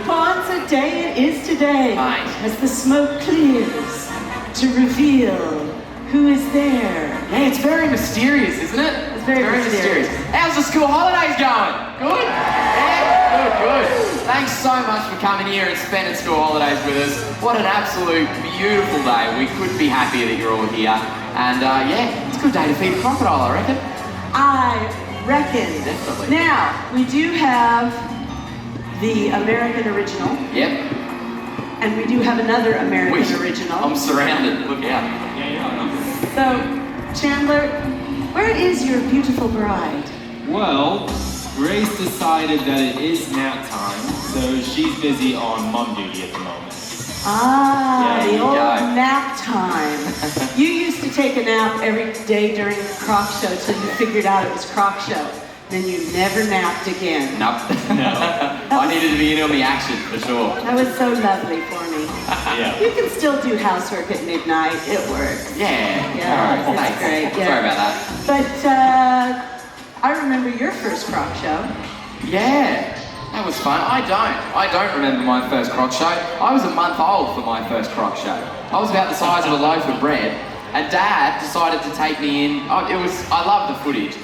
Bonza day it is today. Mate. As the smoke clears to reveal who is there. Yeah, it's very mysterious, isn't it? It's very mysterious. How's the school holidays going? Good? Yeah, good. Thanks so much for coming here and spending school holidays with us. What an absolute beautiful day. We couldn't be happier that you're all here. And yeah, it's a good day to feed a crocodile, I reckon. I reckon. Definitely. Now, we do have the American original. Yep. And we do have another American original. I'm surrounded. Look out. So, Chandler, where is your beautiful bride? Well, Grace decided that it is nap time, so she's busy on mom duty at the moment. Ah, There the you old go. nap time. You used to take a nap every day during the Croc show till you figured out it was Croc show. Then you never napped again. Nope. I needed to be in on the action, for sure. That was so lovely for me. Yeah. You can still do housework at midnight. It works. Yeah. Yeah, All right. it's Thanks. great. Yeah. Sorry about that. But I remember your first Croc show. Yeah. That was fun. I don't remember my first Croc show. I was a month old for my first Croc show. I was about the size of a loaf of bread, and Dad decided to take me in. I love the footage.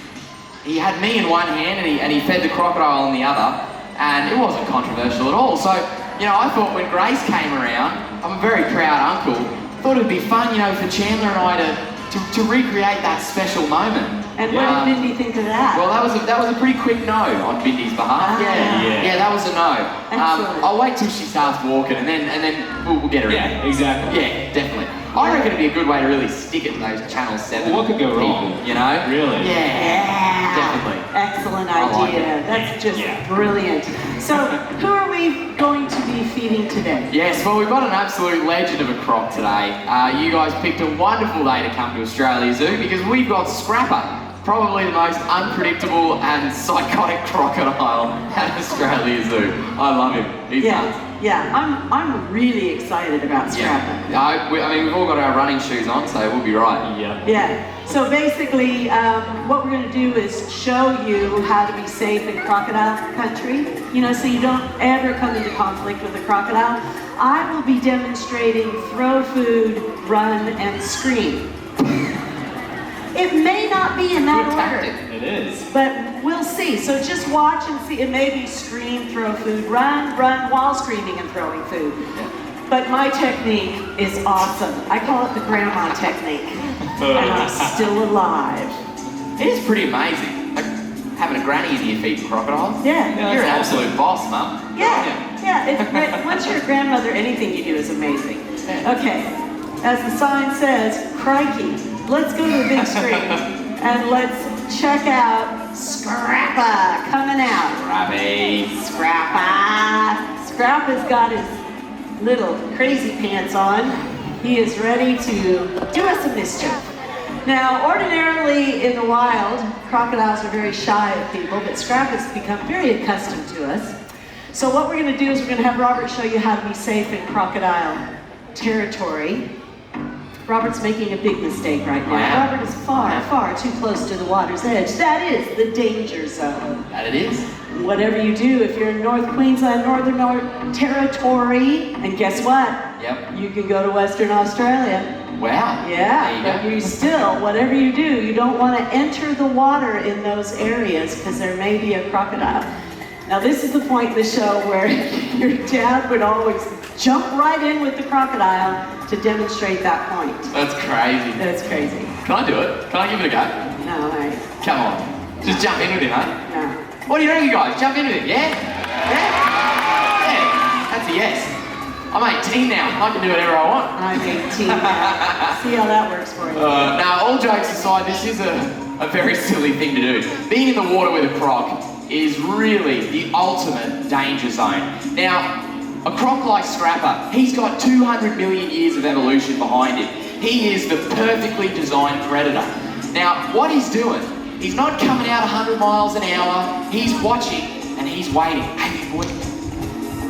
He had me in one hand and he fed the crocodile in the other, and it wasn't controversial at all. So, I thought when Grace came around, I'm a very proud uncle, thought it'd be fun, for Chandler and I to recreate that special moment. And what did Bindi think of that? Well, that was a pretty quick no on Bindi's behalf. Yeah, that was a no. I'll wait till she starts walking and then we'll get her in. Yeah, exactly. Yeah, definitely. I reckon it'd be a good way to really stick it to those Channel 7 What could go people, wrong? Really? Yeah, definitely. Excellent I like idea. it. That's just brilliant. So, who are we going to be feeding today? Yes, well, we've got an absolute legend of a croc today. You guys picked a wonderful day to come to Australia Zoo because we've got Scrapper, probably the most unpredictable and psychotic crocodile at Australia Zoo. I love him. He's nuts. Yeah, I'm really excited about Scrapper. I mean, we've all got our running shoes on, so we'll be right. Yeah. So basically, what we're going to do is show you how to be safe in crocodile country. So you don't ever come into conflict with a crocodile. I will be demonstrating throw food, run, and scream. It may not be in that order. It is. But we'll see. So just watch and see. It may be scream, throw food, run while screaming and throwing food. But my technique is awesome. I call it the grandma technique. And I'm still alive. It is pretty amazing. Like having a granny in your feet, crocodiles. Yeah. You're an absolute boss, Mum. Yeah. Once you're a grandmother, anything you do is amazing. Okay. As the sign says, crikey. Let's go to the big screen and let's check out Scrapper coming out. Scrapper's got his little crazy pants on. He is ready to do us a mischief. Now, ordinarily in the wild, crocodiles are very shy of people, but Scrapper's become very accustomed to us. So what we're going to do is we're going to have Robert show you how to be safe in crocodile territory. Robert's making a big mistake right now. Robert is far, far too close to the water's edge. That is the danger zone. That it is. Whatever you do, if you're in North Queensland, Northern Territory, and guess what? Yep. You can go to Western Australia. Wow. Yeah, but you still, whatever you do, you don't want to enter the water in those areas because there may be a crocodile. Now this is the point in the show where your dad would always jump right in with the crocodile to demonstrate that point. That's crazy. That's crazy. Can I do it? Can I give it a go? No, Come on. Just jump in with him, huh? no. What do you reckon, guys? Jump in with him, yeah? Yeah? That's a yes. I'm 18 now. I can do whatever I want. I'm 18 now. See how that works for you. Now, all jokes aside, this is a very silly thing to do. Being in the water with a croc is really the ultimate danger zone. Now, a croc like Scrapper, he's got 200 million years of evolution behind him. He is the perfectly designed predator. Now, what he's doing, he's not coming out 100 miles an hour, he's watching and he's waiting. Hey, boy.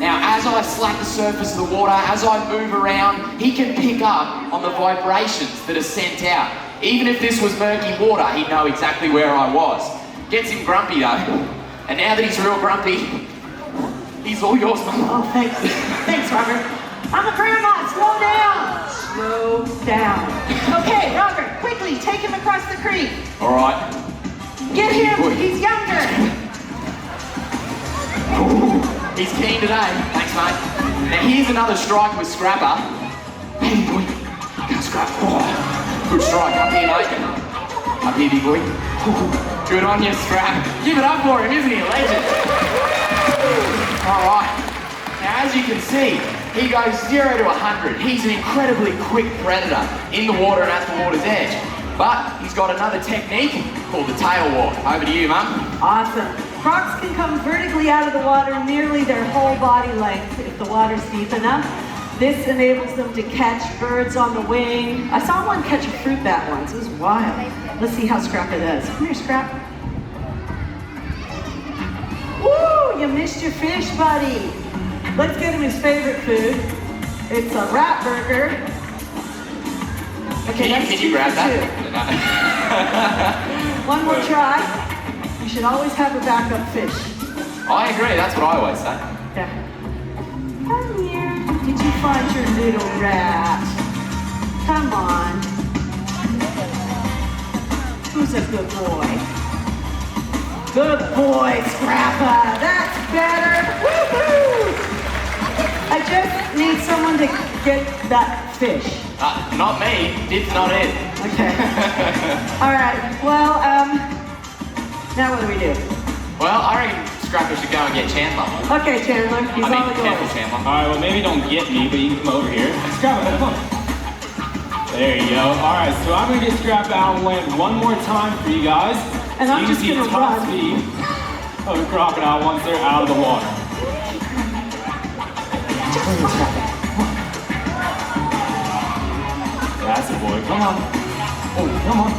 Now, as I slap the surface of the water, as I move around, he can pick up on the vibrations that are sent out. Even if this was murky water, he'd know exactly where I was. Gets him grumpy though. And now that he's real grumpy, He's all yours, Mum. Oh, thanks. Thanks, Robert. I'm a grandma. Slow down. Slow down. Okay, Robert, quickly take him across the creek. All right. Get him. He's younger. He's keen today. Thanks, mate. Now here's another strike with Scrapper. Hey, boy. Go, Scrap. Oh, good strike. Up here, mate. Up here, big boy. Good on you, Scrap. Give it up for him, isn't he a legend? All right. Now, as you can see, he goes 0 to 100. He's an incredibly quick predator in the water and at the water's edge. But he's got another technique called the tail walk. Over to you, Mum. Awesome. Crocs can come vertically out of the water nearly their whole body length if the water's deep enough. This enables them to catch birds on the wing. I saw one catch a fruit bat once. It was wild. Let's see how Scrapper does. Come here, Scrap. Woo! You missed your fish, buddy. Let's get him his favorite food. It's a rat burger. Okay, Can you grab that? One more try. You should always have a backup fish. I agree, that's what I always say. Yeah. Come here. Did you find your little rat? Come on. Who's a good boy? Good boy, Scrapper. That's better. Woohoo! I just need someone to get that fish. Not me. Did's not it. Okay. All right. Well, now what do we do? Well, I reckon Scrapper should go and get Chandler. Okay, Chandler. He's all Careful, yours. Chandler. Alright, well maybe don't get me, but you can come over here. Scrap it, come on. There you go. Alright, so I'm gonna get Scrap out and land one more time for you guys. And so I'm you just can see gonna the top run. speed of a crocodile once they're out of the water. That's a boy. Come on. Oh, come on.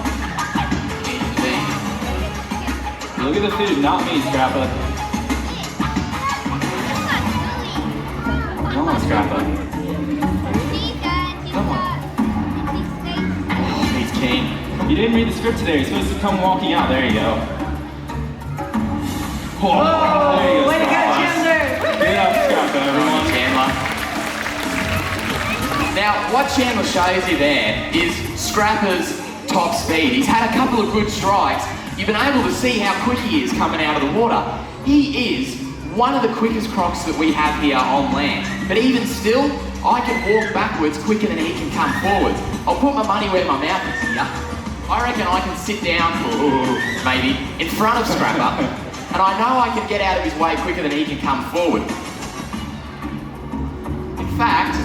Look at the food, not me, Scrappa. Come on, Scrappa. Come on. Oh, he's keen. You didn't read the script today. You're supposed to come walking out. There you go. Oh, there you go, Way to go, Scrappa. Chandler. Get up, Scrappa, everyone. Chandler. Now, what Chandler shows you there is Scrapper's top speed. He's had a couple of good strikes. You've been able to see how quick he is coming out of the water. He is one of the quickest crocs that we have here on land. But even still, I can walk backwards quicker than he can come forwards. I'll put my money where my mouth is here. I reckon I can sit down, maybe, in front of Scrapper, and I know I can get out of his way quicker than he can come forward. In fact,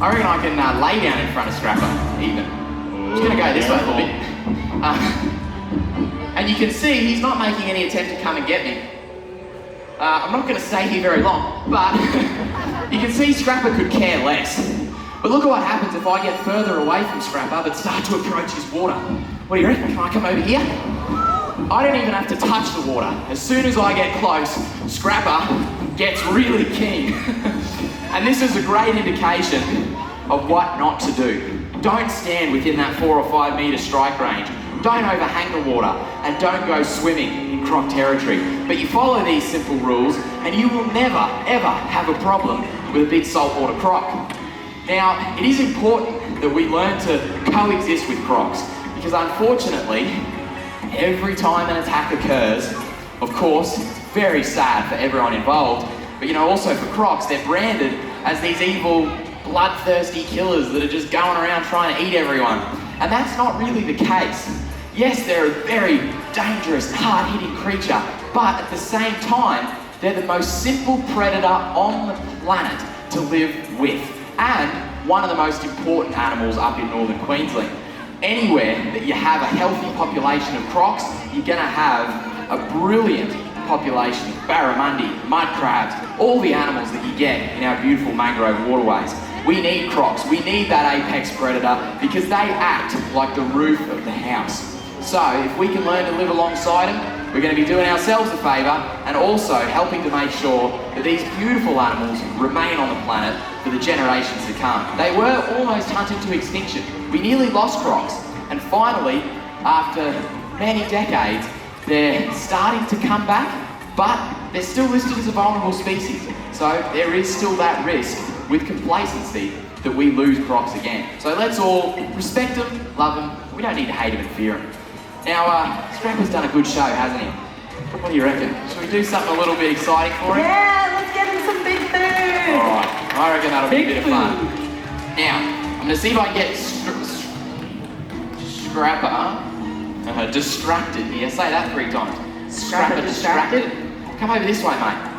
I reckon I can lay down in front of Scrapper, even. I'm just gonna go this way a little bit. And you can see he's not making any attempt to come and get me. I'm not gonna stay here very long, but you can see Scrapper could care less. But look at what happens if I get further away from Scrapper but start to approach his water. What do you reckon? Can I come over here? I don't even have to touch the water. As soon as I get close, Scrapper gets really keen. And this is a great indication of what not to do. Don't stand within that 4 or 5 meter strike range. Don't overhang the water and don't go swimming in Croc territory. But you follow these simple rules and you will never, ever have a problem with a big saltwater croc. Now, it is important that we learn to coexist with crocs because unfortunately, every time an attack occurs, of course, it's very sad for everyone involved, but also for crocs, they're branded as these evil, bloodthirsty killers that are just going around trying to eat everyone. And that's not really the case. Yes, they're a very dangerous, hard-hitting creature, but at the same time, they're the most simple predator on the planet to live with, and one of the most important animals up in northern Queensland. Anywhere that you have a healthy population of crocs, you're gonna have a brilliant population of barramundi, mud crabs, all the animals that you get in our beautiful mangrove waterways. We need crocs, we need that apex predator because they act like the roof of the house. So if we can learn to live alongside them, we're going to be doing ourselves a favour and also helping to make sure that these beautiful animals remain on the planet for the generations to come. They were almost hunted to extinction. We nearly lost crocs, and finally, after many decades, they're starting to come back, but they're still listed as a vulnerable species. So there is still that risk with complacency that we lose crocs again. So let's all respect them, love them. We don't need to hate them and fear them. Now, Scrapper's done a good show, hasn't he? What do you reckon? Should we do something a little bit exciting for him? Yeah, let's get him some big food. All right, I reckon that'll be a bit of fun. Food. Now, I'm gonna see if I can get Scrapper distracted here. Say that 3 times. Scrapper distracted. Come over this way, mate.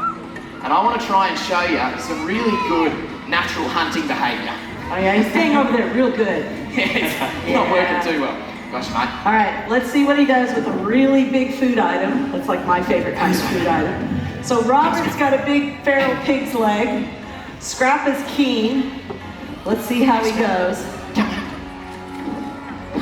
And I want to try and show you some really good natural hunting behaviour. Oh yeah, he's staying over there real good. It's not working too well. Gosh, mate. All right, let's see what he does with a really big food item. That's like my favorite kind of food item. So Robert's got a big feral pig's leg. Scrapper's keen. Let's see how he goes.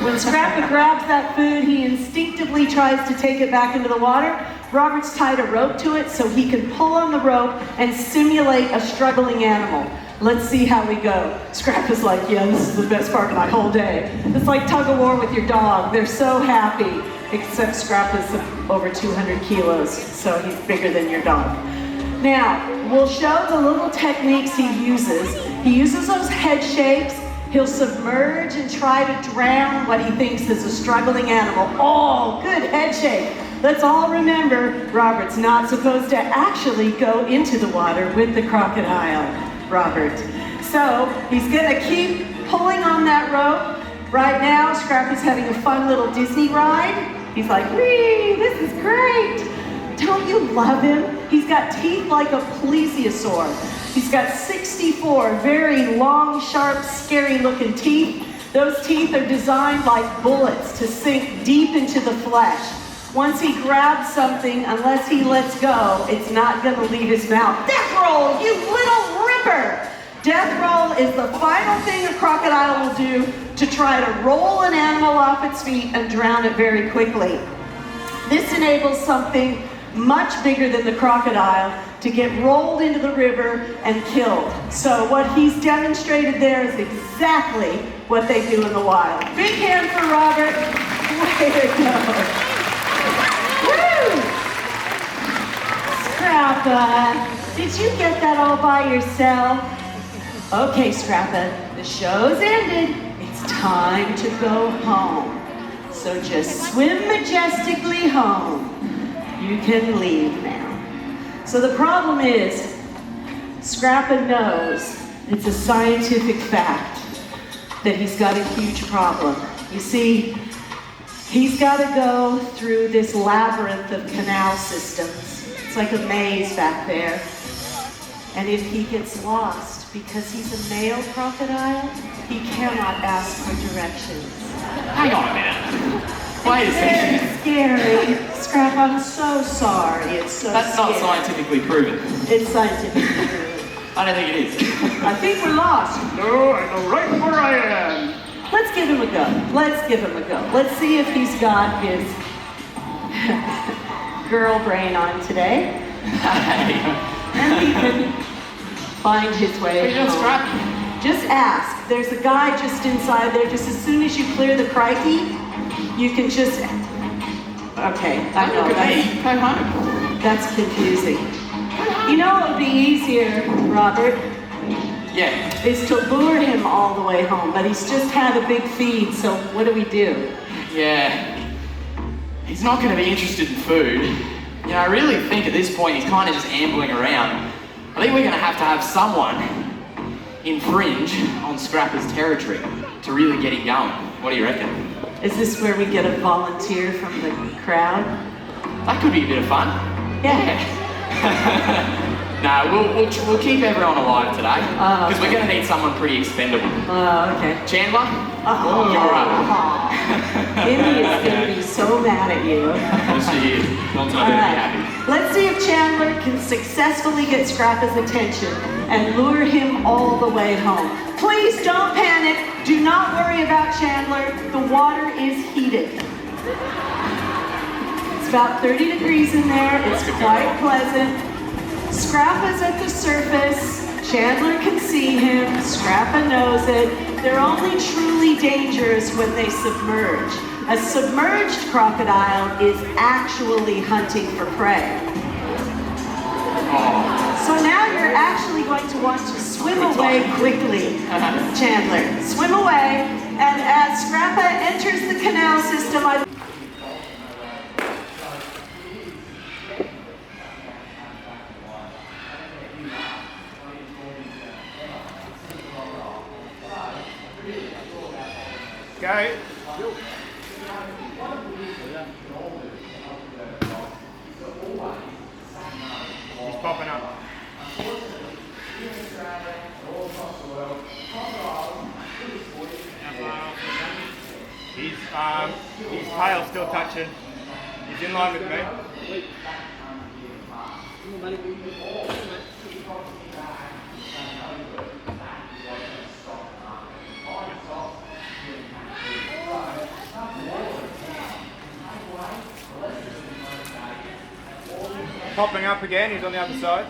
When Scrapper grabs that food, he instinctively tries to take it back into the water. Robert's tied a rope to it so he can pull on the rope and simulate a struggling animal. Let's see how we go. Scrapper's like, yeah, this is the best part of my whole day. It's like tug of war with your dog. They're so happy, except Scrapper's over 200 kilos, so he's bigger than your dog. Now, we'll show the little techniques he uses. He uses those head shapes. He'll submerge and try to drown what he thinks is a struggling animal. Oh, good head shake. Let's all remember, Robert's not supposed to actually go into the water with the crocodile, Robert. So he's gonna keep pulling on that rope. Right now, Scrapper's having a fun little Disney ride. He's like, wee, this is great. Don't you love him? He's got teeth like a plesiosaur. He's got 64 very long, sharp, scary-looking teeth. Those teeth are designed like bullets to sink deep into the flesh. Once he grabs something, unless he lets go, it's not gonna leave his mouth. Death roll, you little ripper! Death roll is the final thing a crocodile will do to try to roll an animal off its feet and drown it very quickly. This enables something much bigger than the crocodile to get rolled into the river and killed. So what he's demonstrated there is exactly what they do in the wild. Big hand for Robert. Way to go. Woo! Scrapper, did you get that all by yourself? Okay, Scrapper, the show's ended. It's time to go home. So just swim majestically home. You can leave now. So the problem is, Scrapper knows it's a scientific fact that he's got a huge problem. You see, he's got to go through this labyrinth of canal systems. It's like a maze back there. And if he gets lost because he's a male crocodile, he cannot ask for directions. Hang on a minute. Wait a second. It's scary. Scrap, I'm so sorry. It's so That's scary. not scientifically proven. It's scientifically proven. I don't think it is. I think we're lost. No, I know right where I am. Let's give him a go. Let's give him a go. Let's see if he's got his girl brain on today. Hey. And he can find his way What are you doing, home. Scrappy? Just ask. There's a guy just inside there. Just as soon as you clear the crikey, you can just... Okay, I know. Look at me. Go home. That's confusing. You know what would be easier, Robert, Yeah. is to lure him all the way home, but he's just had a big feed, so what do we do? Yeah. He's not going to be interested in food. You know, I really think at this point he's kind of just ambling around. I think we're going to have someone infringe on Scrapper's territory to really get him going. What do you reckon? Is this where we get a volunteer from the crowd? That could be a bit of fun. Yeah. No, we'll keep everyone alive today because we're going to need someone pretty expendable. Oh, okay. Chandler, Oh, you're up. Indy is going to be so mad at you. Yes, she is. Don't tell All me to be right. happy. Let's see if Chandler can successfully get Scrapper's attention and lure him all the way home. Please don't panic. Do not worry about Chandler. The water is heated. It's about 30 degrees in there. It's quite pleasant. Scrapper's at the surface. Chandler can see him. Scrapper knows it. They're only truly dangerous when they submerge. A submerged crocodile is actually hunting for prey. Oh. So now you're actually going to want to swim away quickly, Chandler. Swim away, and as Scrappa enters the canal system, Go. He's popping up. His tail's still touching. He's in line with me. Popping up again, he's on the other side.